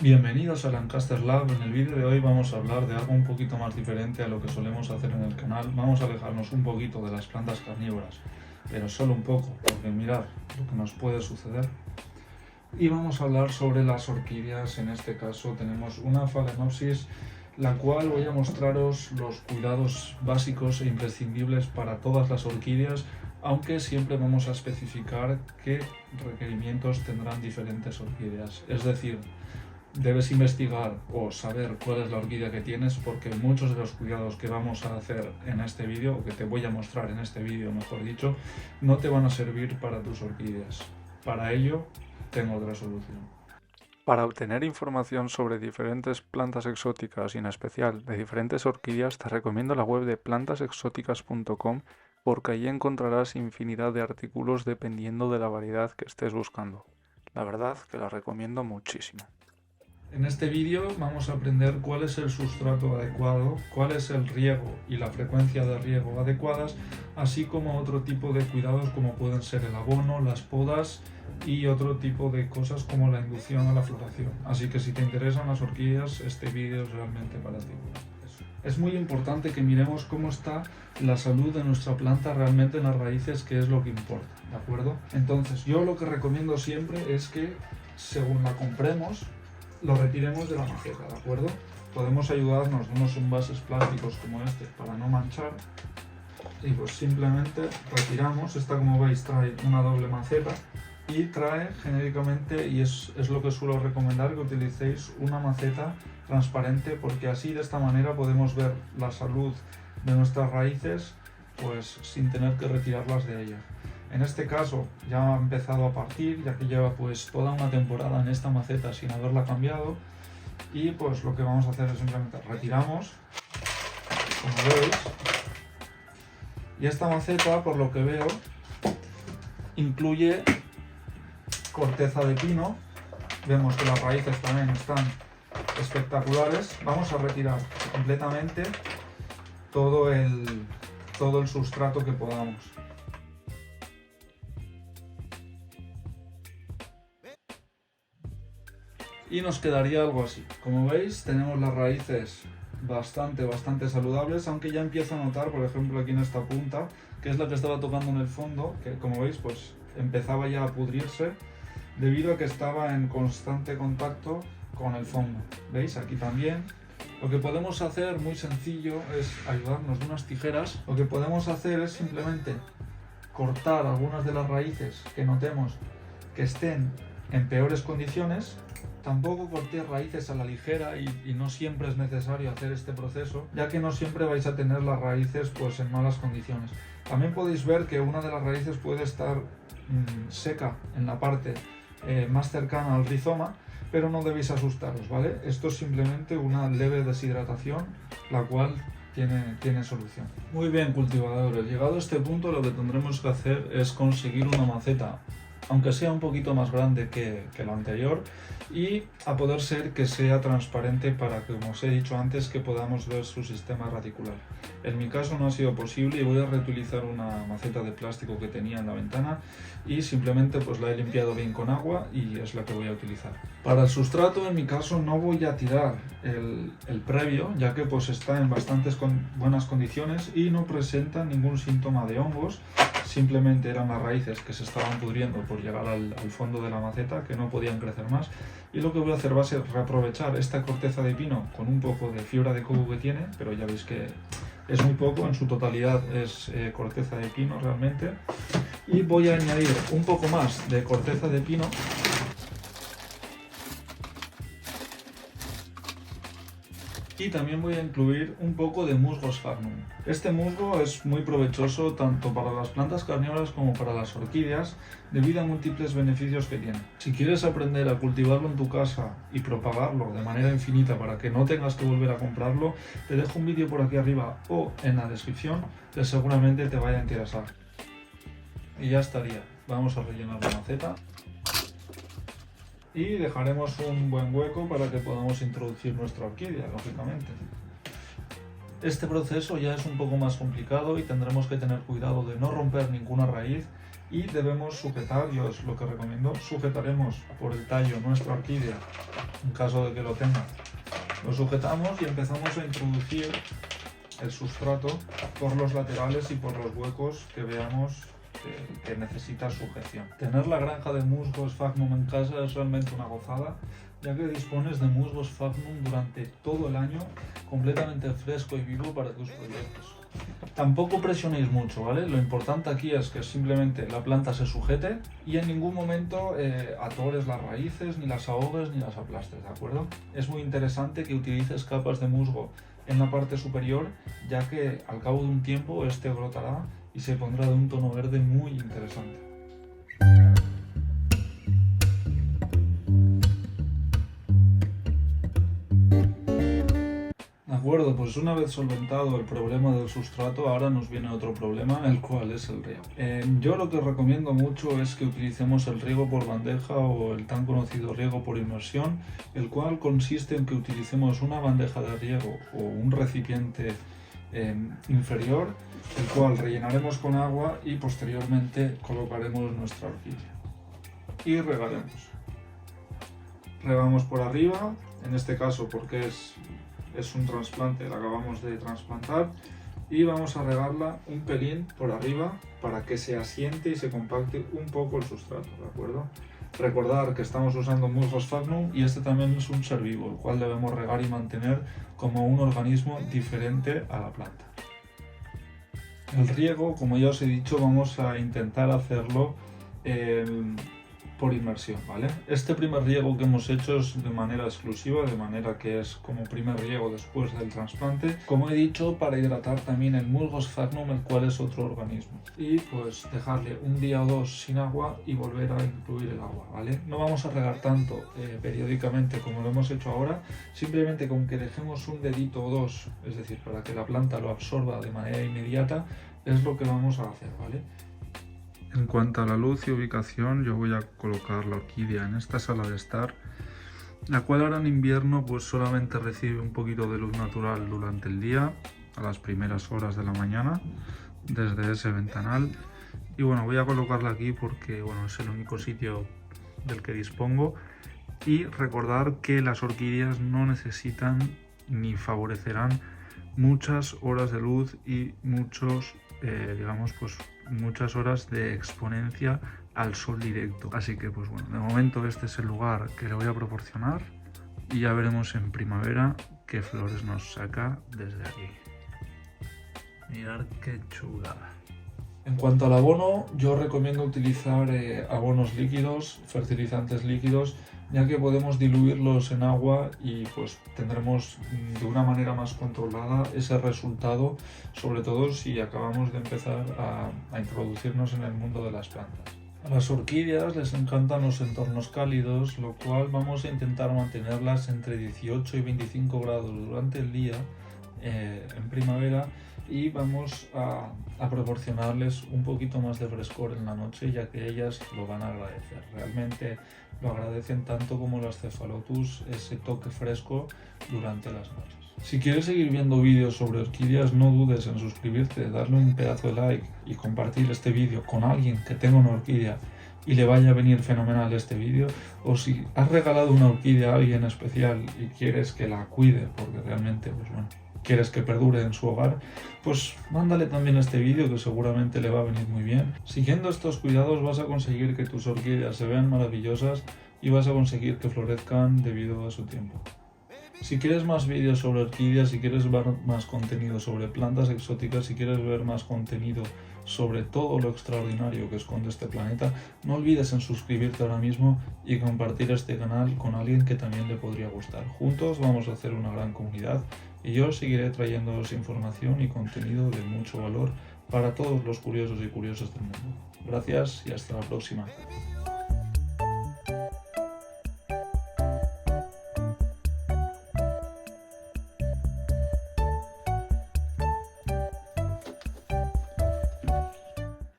Bienvenidos a Lancaster Lab. En el vídeo de hoy vamos a hablar de algo un poquito más diferente a lo que solemos hacer en el canal. Vamos a alejarnos un poquito de las plantas carnívoras, pero solo un poco, porque mirad lo que nos puede suceder. Y vamos a hablar sobre las orquídeas. En este caso tenemos una Phalaenopsis, la cual voy a mostraros los cuidados básicos e imprescindibles para todas las orquídeas, aunque siempre vamos a especificar qué requerimientos tendrán diferentes orquídeas. Es decir, debes investigar o saber cuál es la orquídea que tienes, porque muchos de los cuidados que vamos a hacer en este vídeo, o que te voy a mostrar en este vídeo mejor dicho, no te van a servir para tus orquídeas. Para ello tengo otra solución. Para obtener información sobre diferentes plantas exóticas y en especial de diferentes orquídeas, te recomiendo la web de plantasexóticas.com, porque allí encontrarás infinidad de artículos dependiendo de la variedad que estés buscando. La verdad que la recomiendo muchísimo. En este vídeo vamos a aprender cuál es el sustrato adecuado, cuál es el riego y la frecuencia de riego adecuadas, así como otro tipo de cuidados como pueden ser el abono, las podas y otro tipo de cosas como la inducción a la floración. Así que si te interesan las orquídeas, este vídeo es realmente para ti. Es muy importante que miremos cómo está la salud de nuestra planta realmente en las raíces, que es lo que importa, ¿de acuerdo? Entonces, yo lo que recomiendo siempre es que, según la compremos, lo retiremos de la maceta, ¿de acuerdo? Podemos ayudarnos de unos envases plásticos como este para no manchar, y pues simplemente retiramos. Esta, como veis, trae una doble maceta y trae genéricamente, y es lo que suelo recomendar, que utilicéis una maceta transparente, porque así de esta manera podemos ver la salud de nuestras raíces pues sin tener que retirarlas de ella. En este caso ya ha empezado a partir, ya que lleva pues toda una temporada en esta maceta sin haberla cambiado, y pues lo que vamos a hacer es simplemente retiramos, como veis, y esta maceta, por lo que veo, incluye corteza de pino. Vemos que las raíces también están espectaculares. Vamos a retirar completamente todo el sustrato que podamos. Y nos quedaría algo así. Como veis, tenemos las raíces bastante saludables, aunque ya empiezo a notar, por ejemplo, aquí en esta punta, que es la que estaba tocando en el fondo, que como veis pues empezaba ya a pudrirse debido a que estaba en constante contacto con el fondo. ¿Veis? Aquí también. Lo que podemos hacer, muy sencillo, es ayudarnos de unas tijeras. Lo que podemos hacer es simplemente cortar algunas de las raíces que notemos que estén en peores condiciones. Tampoco cortéis raíces a la ligera, y no siempre es necesario hacer este proceso, ya que no siempre vais a tener las raíces pues en malas condiciones. También podéis ver que una de las raíces puede estar seca en la parte más cercana al rizoma, pero no debéis asustaros, ¿vale? Esto es simplemente una leve deshidratación, la cual tiene solución. Muy bien, cultivadores, llegado a este punto lo que tendremos que hacer es conseguir una maceta, aunque sea un poquito más grande que la anterior, y a poder ser que sea transparente para que, como os he dicho antes, que podamos ver su sistema radicular. En mi caso no ha sido posible y voy a reutilizar una maceta de plástico que tenía en la ventana, y simplemente pues la he limpiado bien con agua y es la que voy a utilizar. Para el sustrato, en mi caso, no voy a tirar el previo, ya que pues está en buenas condiciones y no presenta ningún síntoma de hongos. Simplemente eran las raíces que se estaban pudriendo por llegar al fondo de la maceta, que no podían crecer más, y lo que voy a hacer va a ser reaprovechar esta corteza de pino con un poco de fibra de coco que tiene, pero ya veis que es muy poco, en su totalidad es corteza de pino realmente, y voy a añadir un poco más de corteza de pino. Y también voy a incluir un poco de musgo sphagnum. Este musgo es muy provechoso tanto para las plantas carnívoras como para las orquídeas, debido a múltiples beneficios que tiene. Si quieres aprender a cultivarlo en tu casa y propagarlo de manera infinita para que no tengas que volver a comprarlo, te dejo un vídeo por aquí arriba o en la descripción que seguramente te vaya a interesar. Y ya estaría. Vamos a rellenar la maceta y dejaremos un buen hueco para que podamos introducir nuestra orquídea, lógicamente. Este proceso ya es un poco más complicado y tendremos que tener cuidado de no romper ninguna raíz y debemos sujetar, yo es lo que recomiendo, sujetaremos por el tallo nuestra orquídea, en caso de que lo tenga. Lo sujetamos y empezamos a introducir el sustrato por los laterales y por los huecos que veamos que necesita sujeción. Tener la granja de musgo Sphagnum en casa es realmente una gozada, ya que dispones de musgo Sphagnum durante todo el año completamente fresco y vivo para tus proyectos. Tampoco presionéis mucho, ¿vale? Lo importante aquí es que simplemente la planta se sujete y en ningún momento atores las raíces, ni las ahogues, ni las aplastes, ¿de acuerdo? Es muy interesante que utilices capas de musgo en la parte superior, ya que al cabo de un tiempo este brotará y se pondrá de un tono verde muy interesante. De acuerdo, pues una vez solventado el problema del sustrato, ahora nos viene otro problema, el cual es el riego. Yo lo que recomiendo mucho es que utilicemos el riego por bandeja o el tan conocido riego por inmersión, el cual consiste en que utilicemos una bandeja de riego o un recipiente inferior, el cual rellenaremos con agua y posteriormente colocaremos nuestra orquídea y regaremos. Regamos por arriba, en este caso porque es un trasplante, la acabamos de trasplantar, y vamos a regarla un pelín por arriba para que se asiente y se compacte un poco el sustrato, ¿de acuerdo? Recordar que estamos usando musgo Sphagnum y este también es un ser vivo, el cual debemos regar y mantener como un organismo diferente a la planta. El riego, como ya os he dicho, vamos a intentar hacerlo por inmersión, ¿vale? Este primer riego que hemos hecho es de manera exclusiva, de manera que es como primer riego después del trasplante, como he dicho, para hidratar también el musgo Sphagnum, el cual es otro organismo, y pues dejarle un día o dos sin agua y volver a incluir el agua, ¿vale? No vamos a regar tanto periódicamente como lo hemos hecho ahora, simplemente con que dejemos un dedito o dos, es decir, para que la planta lo absorba de manera inmediata, es lo que vamos a hacer, ¿vale? En cuanto a la luz y ubicación, yo voy a colocar la orquídea en esta sala de estar, la cual ahora en invierno pues solamente recibe un poquito de luz natural durante el día, a las primeras horas de la mañana, desde ese ventanal. Y bueno, voy a colocarla aquí porque bueno, es el único sitio del que dispongo. Y recordar que las orquídeas no necesitan ni favorecerán muchas horas de luz y muchas horas de exponencia al sol directo. Así que pues bueno, de momento este es el lugar que le voy a proporcionar y ya veremos en primavera qué flores nos saca desde aquí. Mirad qué chulada. En cuanto al abono, yo recomiendo utilizar abonos líquidos, fertilizantes líquidos, ya que podemos diluirlos en agua y pues tendremos de una manera más controlada ese resultado, sobre todo si acabamos de empezar a introducirnos en el mundo de las plantas. A las orquídeas les encantan los entornos cálidos, lo cual vamos a intentar mantenerlas entre 18 y 25 grados durante el día en primavera, y vamos a proporcionarles un poquito más de frescor en la noche, ya que ellas lo van a agradecer. Realmente lo agradecen tanto como las Cephalotus, ese toque fresco durante las noches. Si quieres seguir viendo vídeos sobre orquídeas, no dudes en suscribirte, darle un pedazo de like y compartir este vídeo con alguien que tenga una orquídea y le vaya a venir fenomenal este vídeo. O si has regalado una orquídea a alguien especial y quieres que la cuide, porque realmente pues bueno, quieres que perdure en su hogar, pues mándale también este vídeo que seguramente le va a venir muy bien. Siguiendo estos cuidados vas a conseguir que tus orquídeas se vean maravillosas y vas a conseguir que florezcan debido a su tiempo. Si quieres más vídeos sobre orquídeas, si quieres ver más contenido sobre plantas exóticas, si quieres ver más contenido sobre todo lo extraordinario que esconde este planeta, no olvides en suscribirte ahora mismo y compartir este canal con alguien que también le podría gustar. Juntos vamos a hacer una gran comunidad y yo seguiré trayéndoos información y contenido de mucho valor para todos los curiosos y curiosas del mundo. Gracias y hasta la próxima.